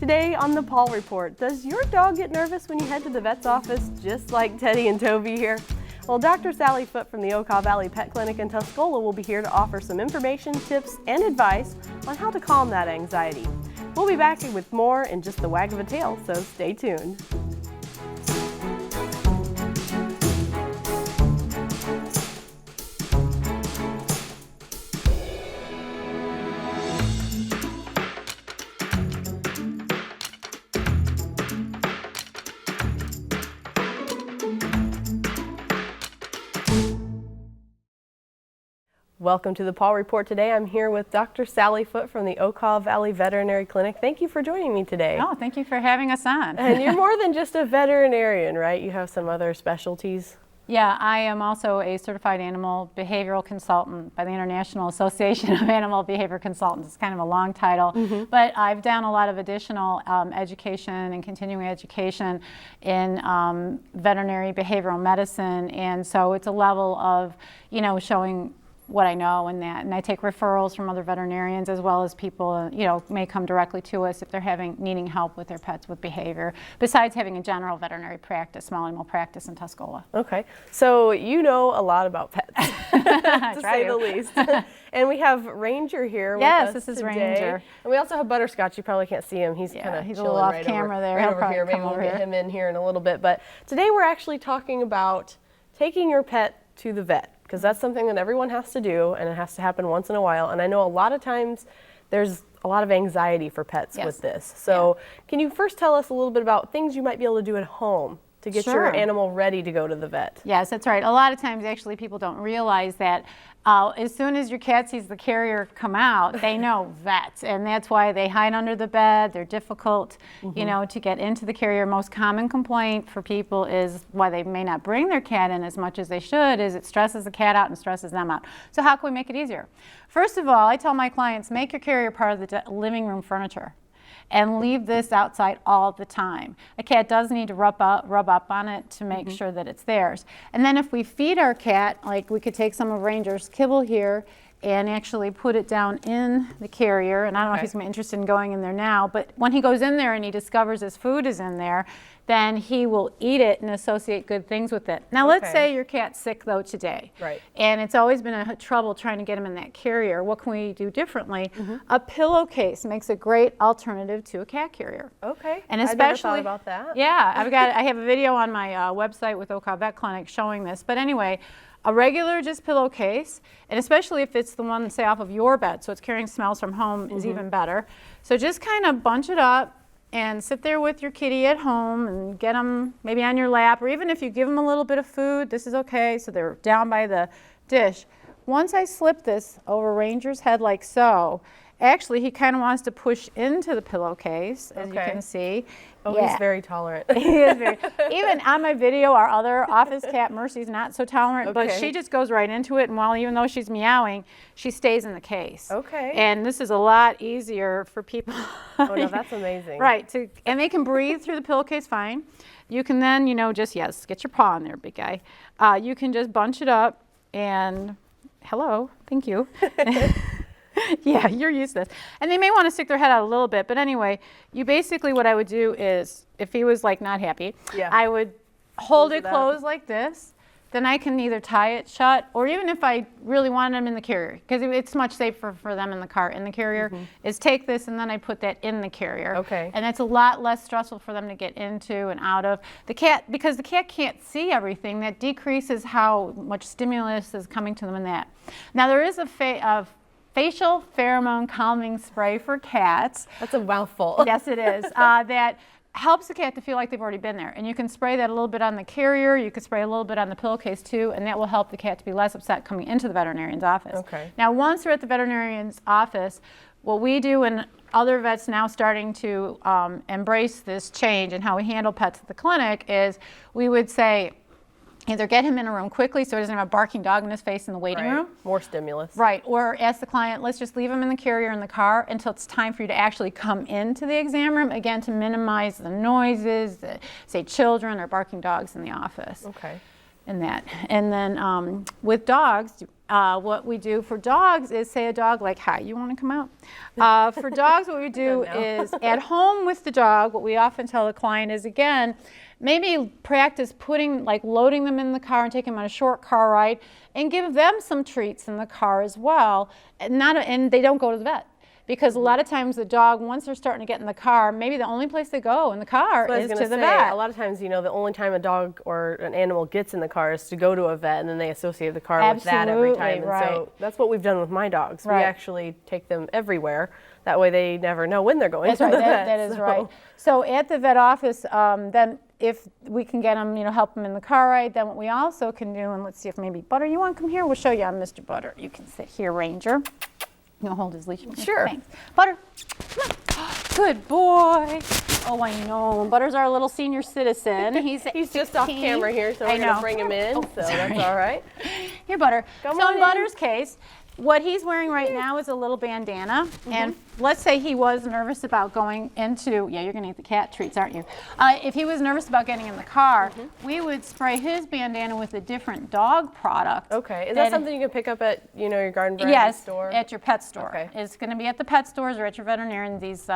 Today on the Paul Report, does your dog get nervous when you head to the vet's office just like Teddy and Toby here? Well, Dr. Sally Foote from the Okaw Valley Pet Clinic in Tuscola will be here to offer some information, tips, and advice on how to calm that anxiety. We'll be back with more in just the wag of a tail, so stay tuned. Welcome to the Paul Report. Today I'm here with Dr. Sally Foote from the Okaw Valley Veterinary Clinic. Thank you for joining me today. Oh, thank you for having us on. And you're more than just a veterinarian, right? You have some other specialties. Yeah, I am also a certified animal behavioral consultant by the International Association of Animal Behavior Consultants. It's kind of a long title, but I've done a lot of additional education and continuing education in veterinary behavioral medicine, and so it's a level of, showing what I know and that, and I take referrals from other veterinarians as well as people, may come directly to us if they're needing help with their pets with behavior, besides having a general veterinary practice, small animal practice in Tuscola. Okay, so you know a lot about pets, to say the least. And we have Ranger here with us this is today. Ranger. And we also have Butterscotch. You probably can't see him. He's kind of he's a little off camera there. Right over here. Maybe we'll get him in here in a little bit. But today we're actually talking about taking your pet to the vet, because that's something that everyone has to do, and it has to happen once in a while. And I know a lot of times there's a lot of anxiety for pets with this. So can you first tell us a little bit about things you might be able to do at home to get your animal ready to go to the vet? Yes, that's right. A lot of times actually people don't realize that as soon as your cat sees the carrier come out, they know vet, and that's why they hide under the bed. They're difficult, to get into the carrier. Most common complaint for people is why they may not bring their cat in as much as they should is it stresses the cat out and stresses them out. So how can we make it easier? First of all, I tell my clients, make your carrier part of the living room furniture and leave this outside all the time. A cat does need to rub up on it to make sure that it's theirs. And then if we feed our cat, like we could take some of Ranger's kibble here and actually put it down in the carrier, and I don't know if he's interested in going in there now, but when he goes in there and he discovers his food is in there, then he will eat it and associate good things with it. Now let's say your cat's sick though today, and it's always been a trouble trying to get him in that carrier. What can we do differently? A pillowcase makes a great alternative to a cat carrier. Okay, and especially, I never thought about that. Yeah, I have a video on my website with Okaw Vet Clinic showing this, but anyway, a regular just pillowcase, and especially if it's the one, say, off of your bed, so it's carrying smells from home, is even better. So just kind of bunch it up and sit there with your kitty at home and get them maybe on your lap, or even if you give them a little bit of food, this is okay, so they're down by the dish. Once I slip this over Ranger's head like so, actually he kind of wants to push into the pillowcase, as you can see. Oh, he's very tolerant. He is very. Even on my video, our other office cat, Mercy's not so tolerant, but she just goes right into it, and even though she's meowing, she stays in the case. Okay. And this is a lot easier for people. Oh, no, that's amazing. Right. And they can breathe through the pillowcase fine. You can then, just, get your paw in there, big guy. You can just bunch it up and, hello, thank you. Yeah, you're used to this. And they may want to stick their head out a little bit, but anyway, what I would do is, if he was like not happy, I would hold it closed like this. Then I can either tie it shut, or even if I really wanted them in the carrier, because it's much safer for them in the carrier, is take this and then I put that in the carrier. Okay. And it's a lot less stressful for them to get into and out of. The cat, because the cat can't see everything, that decreases how much stimulus is coming to them in that. Now there is a facial pheromone calming spray for cats. That's a mouthful. Yes, it is. That helps the cat to feel like they've already been there. And you can spray that a little bit on the carrier. You can spray a little bit on the pillowcase too, and that will help the cat to be less upset coming into the veterinarian's office. Okay. Now, once they're at the veterinarian's office, what we do, and other vets now starting to embrace this change in how we handle pets at the clinic, is we would say, either get him in a room quickly so he doesn't have a barking dog in his face in the waiting room. More stimulus. Right, or ask the client, let's just leave him in the carrier in the car until it's time for you to actually come into the exam room, again, to minimize the noises, say children or barking dogs in the office. Okay. in that. And then with dogs, what we do for dogs is say a dog like, hi, you want to come out? For dogs, what we do is at home with the dog, what we often tell the client is, again, maybe practice loading them in the car and taking them on a short car ride and give them some treats in the car as well. And they don't go to the vet. Because a lot of times the dog, once they're starting to get in the car, maybe the only place they go in the car is to the vet. A lot of times, the only time a dog or an animal gets in the car is to go to a vet, and then they associate the car with that every time. Right. And so that's what we've done with my dogs. Right. We actually take them everywhere. That way they never know when they're going to the vet. That is right. So at the vet office, then if we can get them, help them in the car ride, then what we also can do, and let's see if maybe Butter, you want to come here? We'll show you. I'm Mr. Butter. You can sit here, Ranger. You want to hold his leash? Sure. Thanks. Butter, come on. Good boy. Oh, I know. Butter's our little senior citizen. He's just off camera here, so we're going to bring him in. So that's all right. Here, Butter. Come so on in Butter's case, what he's wearing right now is a little bandana. And let's say he was nervous about going into, you're going to eat the cat treats, aren't you? If he was nervous about getting in the car, we would spray his bandana with a different dog product. Okay. Is that something you can pick up at, your garden variety store? Yes, at your pet store. Okay. It's going to be at the pet stores or at your veterinarian. These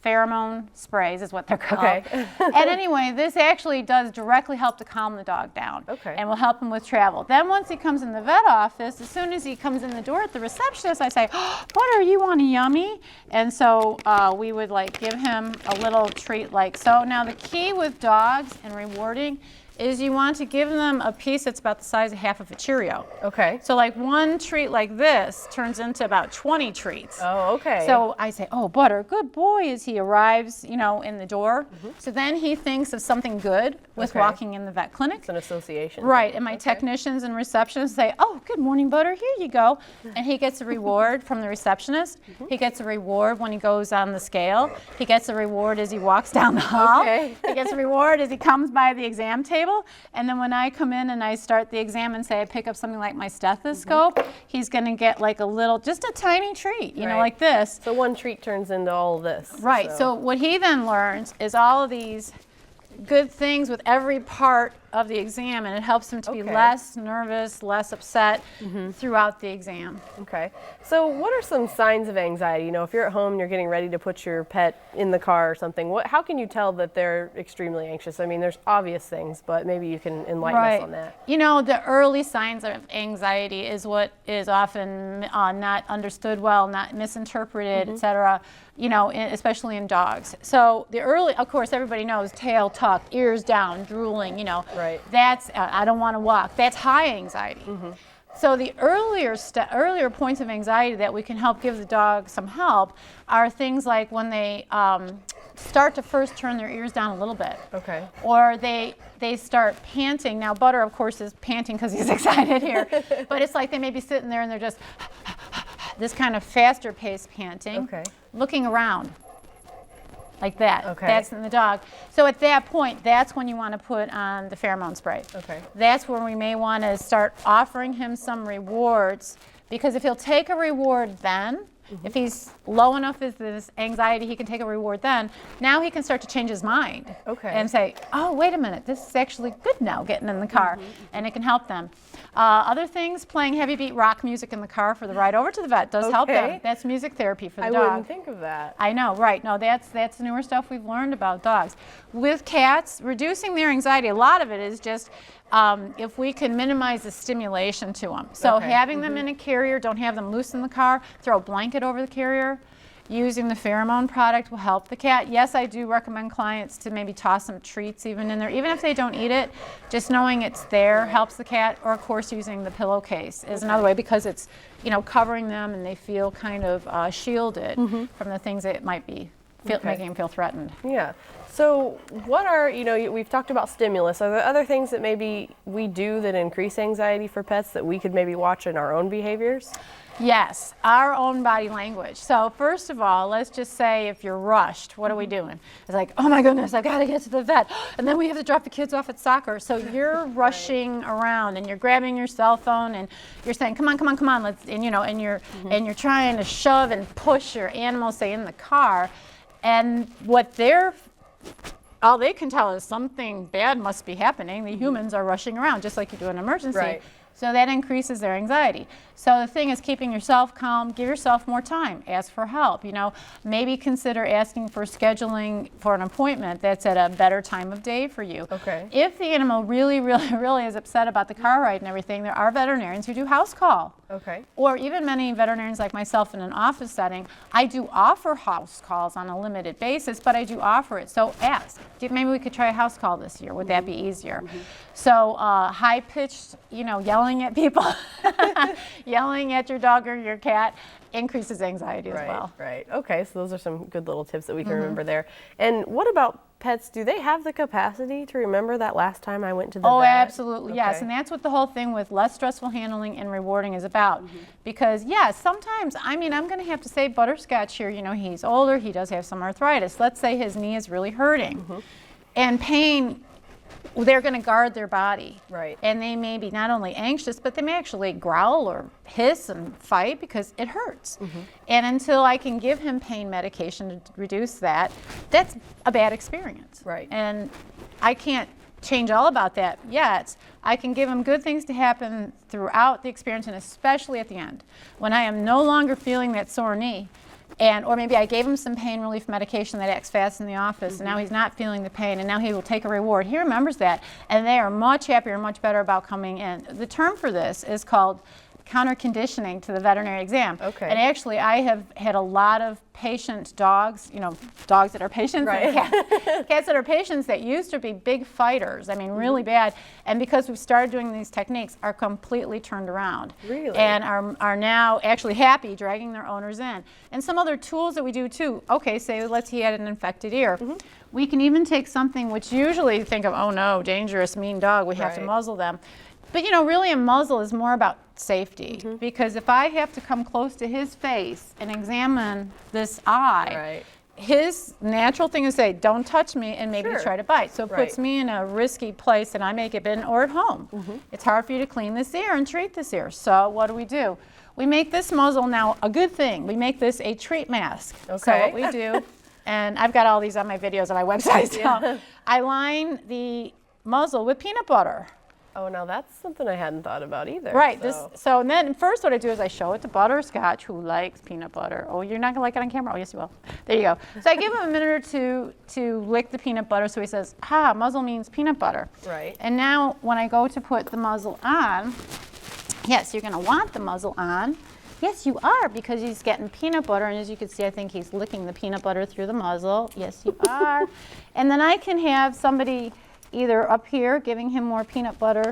pheromone sprays is what they're called. Okay. And anyway, this actually does directly help to calm the dog down. Okay. And will help him with travel. Then once he comes in the vet office, as soon as he comes in the door at the receptionist, I say, oh, Butter, you want a yummy? And so we would give him a little treat like so. Now the key with dogs and rewarding is you want to give them a piece that's about the size of half of a Cheerio. Okay. So one treat like this turns into about 20 treats. Oh, okay. So I say, oh, Butter, good boy, as he arrives, in the door. So then he thinks of something good with walking in the vet clinic. It's an association. Right, and my technicians and receptionists say, oh, good morning, Butter, here you go. And he gets a reward from the receptionist. He gets a reward when he goes on the scale. He gets a reward as he walks down the hall. Okay. He gets a reward as he comes by the exam table. And then when I come in and I start the exam and say I pick up something like my stethoscope, he's going to get just a tiny treat, like this. So one treat turns into all of this. Right. So what he then learns is all of these good things with every part of the exam, and it helps him to be less nervous, less upset throughout the exam. Okay. So what are some signs of anxiety? If you're at home and you're getting ready to put your pet in the car or something, how can you tell that they're extremely anxious? I mean, there's obvious things, but maybe you can enlighten us on that. The early signs of anxiety is what is often not understood well, not misinterpreted, etc., especially in dogs. So the early, of course, everybody knows tail tucked, ears down, drooling, Right. That's, I don't want to walk. That's high anxiety. So the earlier points of anxiety that we can help give the dog some help are things like when they start to first turn their ears down a little bit. Okay. Or they start panting. Now Butter, of course, is panting because he's excited here. But it's like they may be sitting there and they're just this kind of faster paced panting. Okay. Looking around. Like that. Okay. That's in the dog. So at that point, that's when you want to put on the pheromone spray. Okay. That's where we may want to start offering him some rewards, because if he'll take a reward then, if he's low enough with this anxiety, he can take a reward then. Now he can start to change his mind. Okay. And say, oh, wait a minute, this is actually good now, getting in the car. And it can help them. Other things, playing heavy beat rock music in the car for the ride over to the vet does help them. That's music therapy for the dog. I wouldn't think of that. I know, right. No, that's newer stuff we've learned about dogs. With cats, reducing their anxiety, a lot of it is just if we can minimize the stimulation to them. So having them in a carrier, don't have them loose in the car, throw a blanket over the carrier. Using the pheromone product will help the cat. Yes, I do recommend clients to maybe toss some treats even in there. Even if they don't eat it, just knowing it's there helps the cat. Or, of course, using the pillowcase is another way, because it's, covering them and they feel kind of shielded from the things that might be making them feel threatened. Yeah. So what are, we've talked about stimulus. Are there other things that maybe we do that increase anxiety for pets that we could maybe watch in our own behaviors? Yes, our own body language. So first of all, let's just say if you're rushed, what are we doing? It's like, oh my goodness, I gotta get to the vet. And then we have to drop the kids off at soccer. So you're rushing around and you're grabbing your cell phone and you're saying, come on, come on, come on, let's, and you're trying to shove and push your animal, say, in the car. And what they're all they can tell is something bad must be happening. The humans are rushing around just like you do in an emergency. Right. So that increases their anxiety. So the thing is keeping yourself calm, give yourself more time, ask for help, you know, maybe consider asking for scheduling for an appointment that's at a better time of day for you. Okay. If the animal really is upset about the car ride and everything, there are veterinarians who do house call. Okay. Or even many veterinarians like myself in an office setting, I do offer house calls on a limited basis, but I do offer it. So ask, maybe we could try a house call this year. Would that be easier? So high-pitched, you know, yelling at people, yelling at your dog or your cat increases anxiety as well. Right. Okay, so those are some good little tips that we can remember there. And what about pets? Do they have the capacity to remember that last time I went to the vet? Oh, absolutely, yes. Okay. And that's what the whole thing with less stressful handling and rewarding is about. Because, yes, sometimes, I mean, I'm going to have to say Butterscotch here, you know, he's older, he does have some arthritis. Let's say his knee is really hurting. And pain, they're going to guard their body. Right. And they may be not only anxious, but they may actually growl or hiss and fight because it hurts. And until I can give him pain medication to reduce that, that's a bad experience. Right. And I can't change all about that yet. I can give him good things to happen throughout the experience and especially at the end. When I am no longer feeling that sore knee, or maybe I gave him some pain relief medication that acts fast in the office, and now he's not feeling the pain, and now he will take a reward. He remembers that, and they are much happier, much better about coming in. The term for this is called counter-conditioning to the veterinary exam. Okay. And actually, I have had a lot of patient dogs, you know, dogs that are patients, Right. and cats that are patients that used to be big fighters, I mean, really bad, and because we've started doing these techniques, are completely turned around. Really? And are now actually happy dragging their owners in. And some other tools that we do too, okay, say he had an infected ear. We can even take something which usually you think of, oh no, dangerous, mean dog, we have to Right. muzzle them. But you know, really a muzzle is more about safety, because if I have to come close to his face and examine this eye, Right. his natural thing is to say, don't touch me, and maybe Sure. to try to bite. So it puts Right. me in a risky place, and I make it in or at home. It's hard for you to clean this ear and treat this ear. So what do? We make this muzzle now a good thing. We make this a treat mask. So Okay. what we do, and I've got all these on my videos on my website, so I line the muzzle with peanut butter. Oh, now that's something I hadn't thought about either. Right. So. And then first what I do is I show it to Butterscotch, who likes peanut butter. Oh, you're not gonna like it on camera? Oh, yes, you will. There you go. So I give him a minute or two to lick the peanut butter. So he says, muzzle means peanut butter. Right. And now when I go to put the muzzle on, yes, you're gonna want the muzzle on. Yes, you are, because he's getting peanut butter, and as you can see, I think he's licking the peanut butter through the muzzle. Yes, you are. And then I can have somebody either up here giving him more peanut butter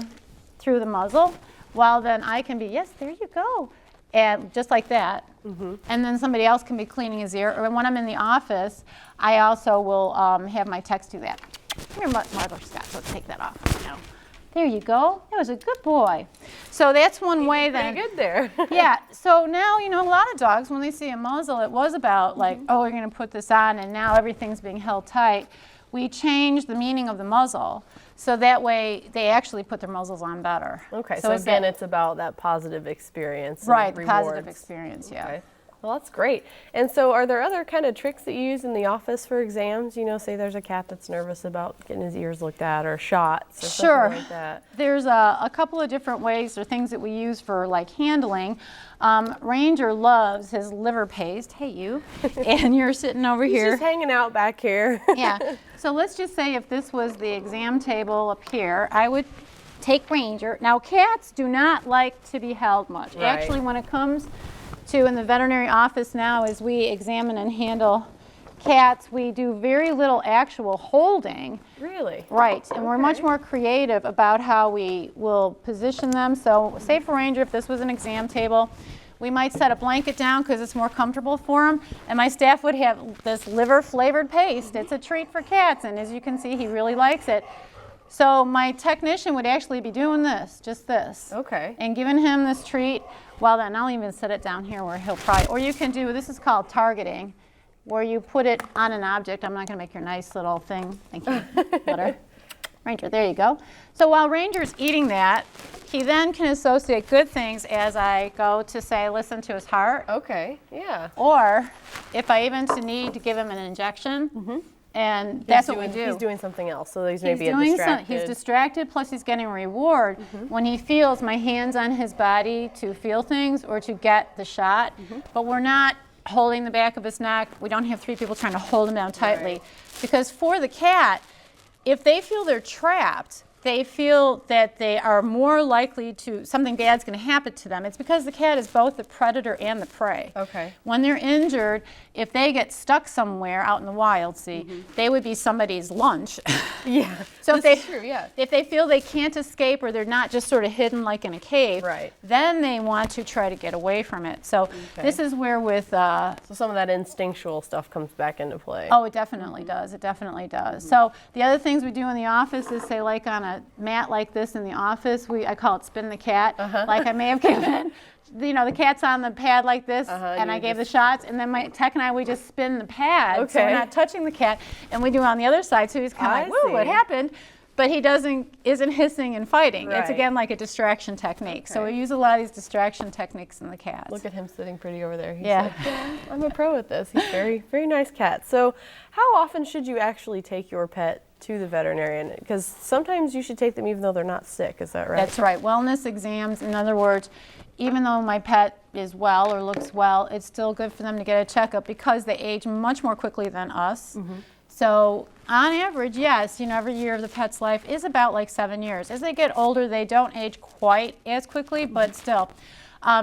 through the muzzle, while then I can be, yes, there you go, and just like that. And then somebody else can be cleaning his ear. Or when I'm in the office, I also will have my techs do that. Come here, Butterscotch, let's take that off right now. There you go. That was a good boy. So that's one way that. Pretty good there. Yeah. So now, you know, a lot of dogs, when they see a muzzle, it was about like, oh, we're going to put this on, and now everything's being held tight. We changed the meaning of the muzzle, so that way they actually put their muzzles on better. Okay, so again, it's about that positive experience. And right, the rewards. positive experience, yeah. Okay. Well, that's great. And so are there other kind of tricks that you use in the office for exams? You know, say there's a cat that's nervous about getting his ears looked at, or shots, or something like that. There's a couple of different ways or things that we use for like handling. Ranger loves his liver paste. Hey, you. And you're sitting over He's here. just hanging out back here. Yeah. So let's just say if this was the exam table up here, I would take Ranger. Now, cats do not like to be held much. Right. Actually, when it comes to in the veterinary office now, as we examine and handle cats, we do very little actual holding. Really? Right, and we're much more creative about how we will position them. So say for Ranger, if this was an exam table, we might set a blanket down because it's more comfortable for him, and my staff would have this liver flavored paste. It's a treat for cats, and as you can see, he really likes it. So my technician would actually be doing this, just this. Okay. And giving him this treat. Well, then I'll even set it down here where he'll probably, or you can do, this is called targeting, where you put it on an object. I'm not going to make your nice little thing. Thank you, Butter. Ranger, there you go. So while Ranger's eating that, he then can associate good things as I go to say, listen to his heart. Okay, yeah. Or if I even need to give him an injection, And that's what we do. He's doing something else, so he's maybe distracted. He's distracted, plus he's getting a reward when he feels my hands on his body to feel things or to get the shot. But we're not holding the back of his neck. We don't have 3 people trying to hold him down tightly. Right. Because for the cat, if they feel they're trapped, they feel that they are more likely to, something bad's going to happen to them. It's because the cat is both the predator and the prey. Okay. When they're injured, if they get stuck somewhere out in the wild, they would be somebody's lunch. Yeah. So if they feel they can't escape or they're not just sort of hidden like in a cave, right, then they want to try to get away from it. So this is where with so some of that instinctual stuff comes back into play. Oh, it definitely does. It definitely does. So the other things we do in the office is, say, like on a mat like this in the office, I call it spin the cat. Like I may have given, the cat's on the pad like this, and I gave the shots, and then my tech and I, we just spin the pad, so we're not touching the cat, and we do it on the other side, so he's kind of like, whoa, what happened? But he isn't hissing and fighting. Right. It's again like a distraction technique. Okay. So we use a lot of these distraction techniques in the cats. Look at him sitting pretty over there. He's like, yeah, I'm a pro at this. He's very, very nice cat. So how often should you actually take your pet to the veterinarian? Because sometimes you should take them even though they're not sick. Is that right? That's right. Wellness exams, in other words, even though my pet is well or looks well, it's still good for them to get a checkup because they age much more quickly than us. So on average, yes, every year of the pet's life is about like 7 years. As they get older, they don't age quite as quickly, but still.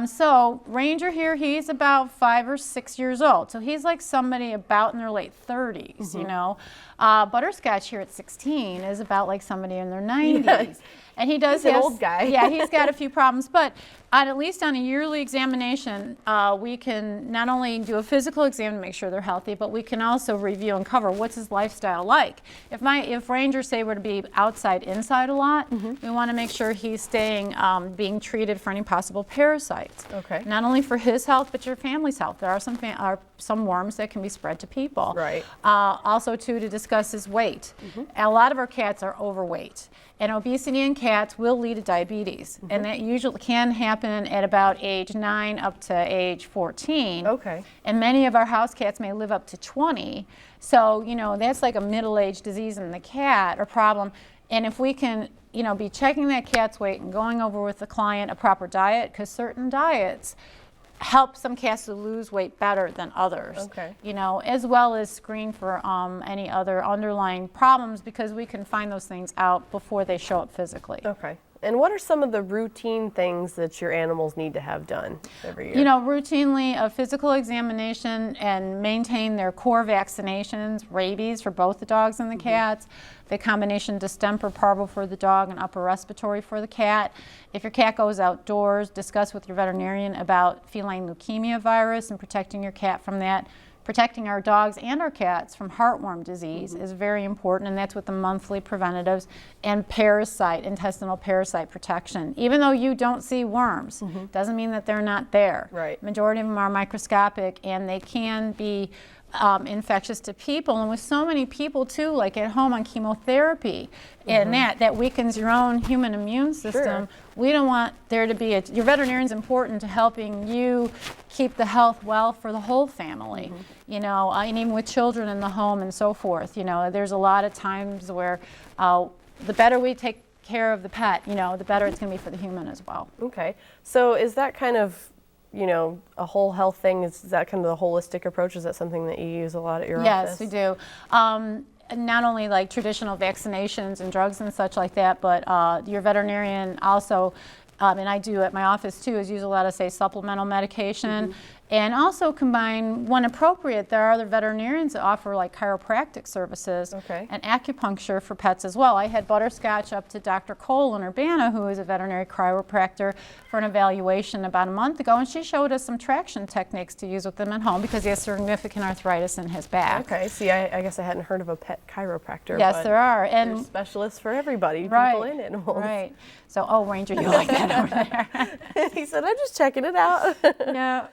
So Ranger here, he's about 5 or 6 years old. So he's like somebody about in their late 30s, Butterscotch here at 16 is about like somebody in their 90s. Yes. And he does he's an old guy. Yeah, he's got a few problems, but at least on a yearly examination, we can not only do a physical exam to make sure they're healthy, but we can also review and cover what's his lifestyle like. If Ranger, say, were to be outside, inside a lot, we want to make sure he's staying, being treated for any possible parasites. Okay. Not only for his health, but your family's health. There are some worms that can be spread to people. Right. Also, too, to discuss his weight. A lot of our cats are overweight. And obesity in cats will lead to diabetes. And that usually can happen at about age 9 up to age 14. Okay. And many of our house cats may live up to 20. So, that's like a middle-aged disease in the cat or problem. And if we can, be checking that cat's weight and going over with the client a proper diet, because certain diets help some cats to lose weight better than others. Okay. As well as screen for any other underlying problems, because we can find those things out before they show up physically. Okay. And what are some of the routine things that your animals need to have done every year? Routinely a physical examination and maintain their core vaccinations, rabies for both the dogs and the cats, the combination distemper, parvo for the dog, and upper respiratory for the cat. If your cat goes outdoors, discuss with your veterinarian about feline leukemia virus and protecting your cat from that. Protecting our dogs and our cats from heartworm disease is very important, and that's with the monthly preventatives, and intestinal parasite protection. Even though you don't see worms, doesn't mean that they're not there. Right. Majority of them are microscopic, and they can be infectious to people, and with so many people too, like at home on chemotherapy, and that weakens your own human immune system. Sure. We don't want there to be your veterinarian's important to helping you keep the health well for the whole family, and even with children in the home and so forth. There's a lot of times where the better we take care of the pet, the better it's going to be for the human as well. Okay, so is that kind of a whole health thing? Is that kind of the holistic approach? Is that something that you use a lot at your office? Yes, we do. Not only like traditional vaccinations and drugs and such like that, but your veterinarian also, and I do at my office too, is use a lot of, say, supplemental medication. And also combine, when appropriate, there are other veterinarians that offer like chiropractic services and acupuncture for pets as well. I had Butterscotch up to Dr. Cole in Urbana, who is a veterinary chiropractor, for an evaluation about a month ago, and she showed us some traction techniques to use with them at home because he has significant arthritis in his back. Okay, see, I guess I hadn't heard of a pet chiropractor. Yes, there are. And there's specialists for everybody, people and animals. Right. So, Ranger, you like that over there. He said, I'm just checking it out. Yeah.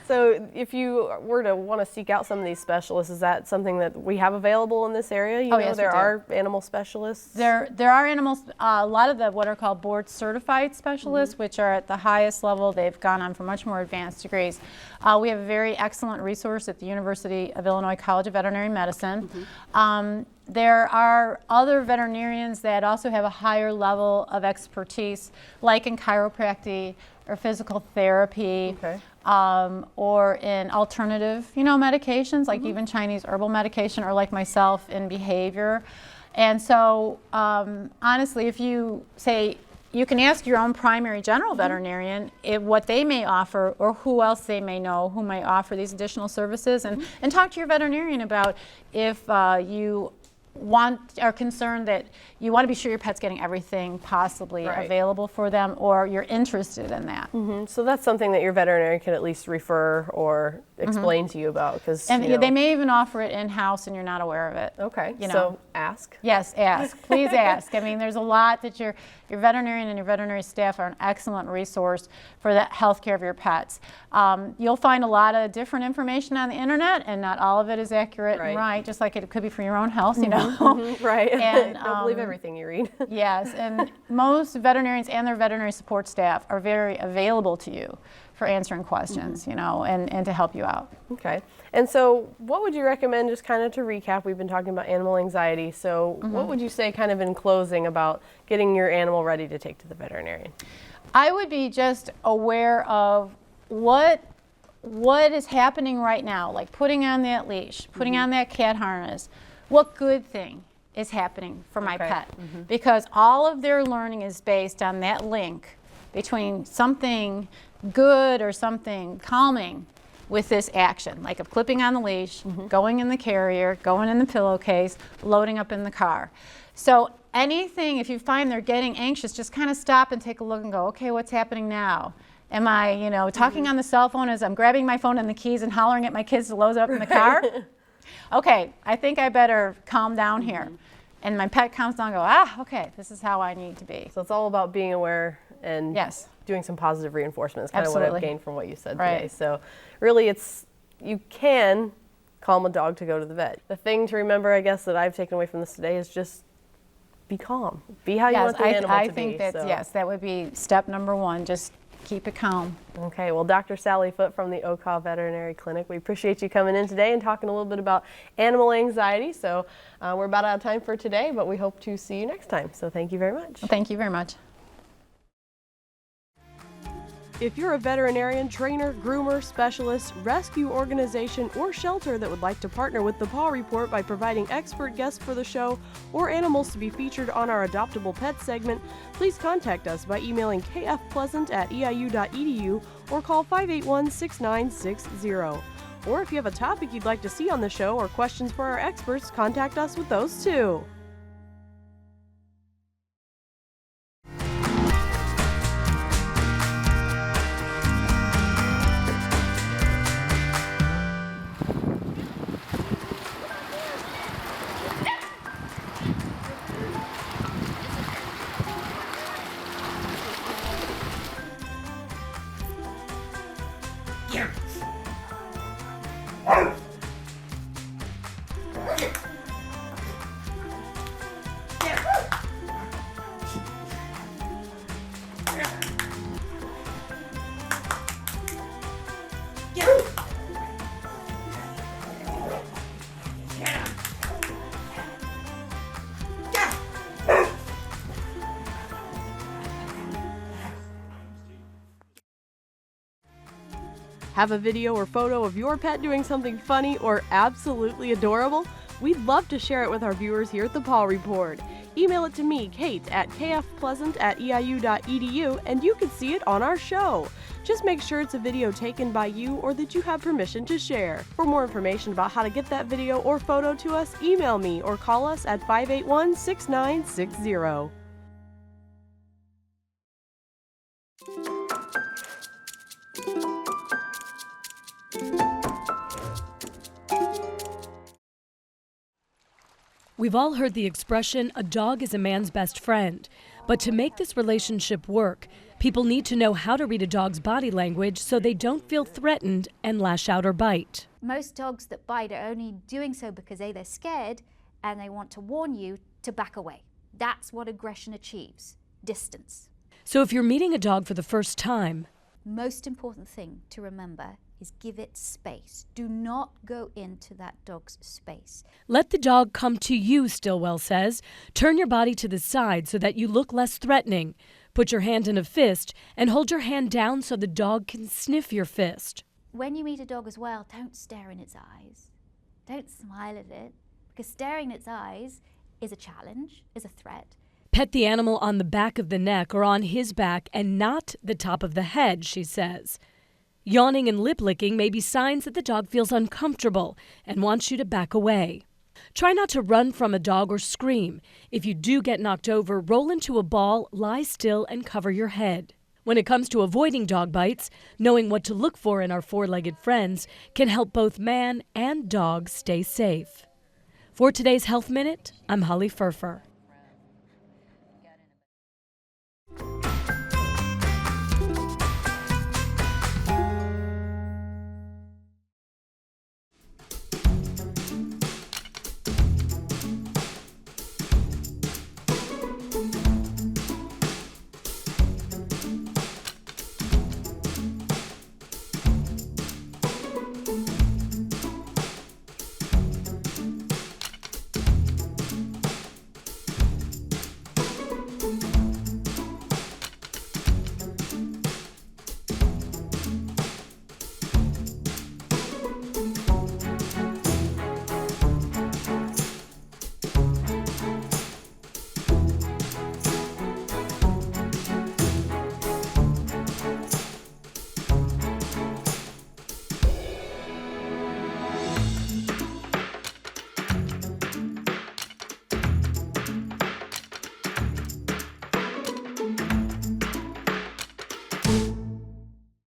So So if you were to want to seek out some of these specialists, is that something that we have available in this area? You know, yes, we there do. are animal specialists. There are animals, a lot of the what are called board certified specialists, which are at the highest level. They've gone on for much more advanced degrees. We have a very excellent resource at the University of Illinois College of Veterinary Medicine. There are other veterinarians that also have a higher level of expertise, like in chiropractic or physical therapy, or in alternative, medications, like even Chinese herbal medication, or like myself in behavior. And so, honestly, if you say, you can ask your own primary general veterinarian what they may offer, or who else they may know who may offer these additional services, and talk to your veterinarian about if you are concerned that you want to be sure your pet's getting everything possibly available for them, or you're interested in that. So that's something that your veterinarian can at least refer or explain to you about, because they may even offer it in-house and you're not aware of it. Okay, so ask. Yes, ask. Please ask. I mean, there's a lot that your veterinarian and your veterinary staff are an excellent resource for the health care of your pets. You'll find a lot of different information on the internet, and not all of it is accurate and right, just like it could be for your own health, Right. And, don't believe everything you read. Yes, and most veterinarians and their veterinary support staff are very available to you for answering questions, and to help you out. Okay. And so what would you recommend, just kind of to recap, we've been talking about animal anxiety, so what would you say kind of in closing about getting your animal ready to take to the veterinarian? I would be just aware of what is happening right now, like putting on that leash, putting on that cat harness. What good thing is happening for my pet? Because all of their learning is based on that link between something good or something calming with this action, like of clipping on the leash, going in the carrier, going in the pillowcase, loading up in the car. So anything, if you find they're getting anxious, just kind of stop and take a look and go, okay, what's happening now? Am I, talking on the cell phone as I'm grabbing my phone and the keys and hollering at my kids to load up in the car? Okay, I think I better calm down here. And my pet calms down and go, okay, this is how I need to be. So it's all about being aware and doing some positive reinforcement. Is kind of what I've gained from what you said today. So really you can calm a dog to go to the vet. The thing to remember, I guess, that I've taken away from this today is just be calm. Be how you want the animal to be. I think that would be step number one. Just keep it calm. Okay, well, Dr. Sally Foote from the Okaw Veterinary Clinic, we appreciate you coming in today and talking a little bit about animal anxiety. So we're about out of time for today, but we hope to see you next time. So thank you very much. Well, thank you very much. If you're a veterinarian, trainer, groomer, specialist, rescue organization, or shelter that would like to partner with the Paw Report by providing expert guests for the show or animals to be featured on our Adoptable Pets segment, please contact us by emailing kfpleasant@eiu.edu or call 581-6960. Or if you have a topic you'd like to see on the show or questions for our experts, contact us with those too. Have a video or photo of your pet doing something funny or absolutely adorable? We'd love to share it with our viewers here at the Paw Report. Email it to me, Kate, at kfpleasant@eiu.edu, and you can see it on our show. Just make sure it's a video taken by you or that you have permission to share. For more information about how to get that video or photo to us, email me or call us at 581-6960. We've all heard the expression, a dog is a man's best friend. But to make this relationship work, People need to know how to read a dog's body language so they don't feel threatened and lash out or bite. Most dogs that bite are only doing so because they're scared and they want to warn you to back away. That's what aggression achieves, distance. So if you're meeting a dog for the first time, Most important thing to remember is give it space. Do not go into that dog's space. let the dog come to you, Stillwell says. Turn your body to the side so that you look less threatening. Put your hand in a fist and hold your hand down so the dog can sniff your fist. When you meet a dog as well, don't stare in its eyes. Don't smile at it, because staring in its eyes is a challenge, is a threat. Pet the animal on the back of the neck or on his back and not the top of the head, she says. Yawning and lip licking may be signs that the dog feels uncomfortable and wants you to back away. Try not to run from a dog or scream. If you do get knocked over, roll into a ball, lie still, and cover your head. When it comes to avoiding dog bites, knowing what to look for in our four-legged friends can help both man and dog stay safe. For today's Health Minute, I'm Holly Furfer.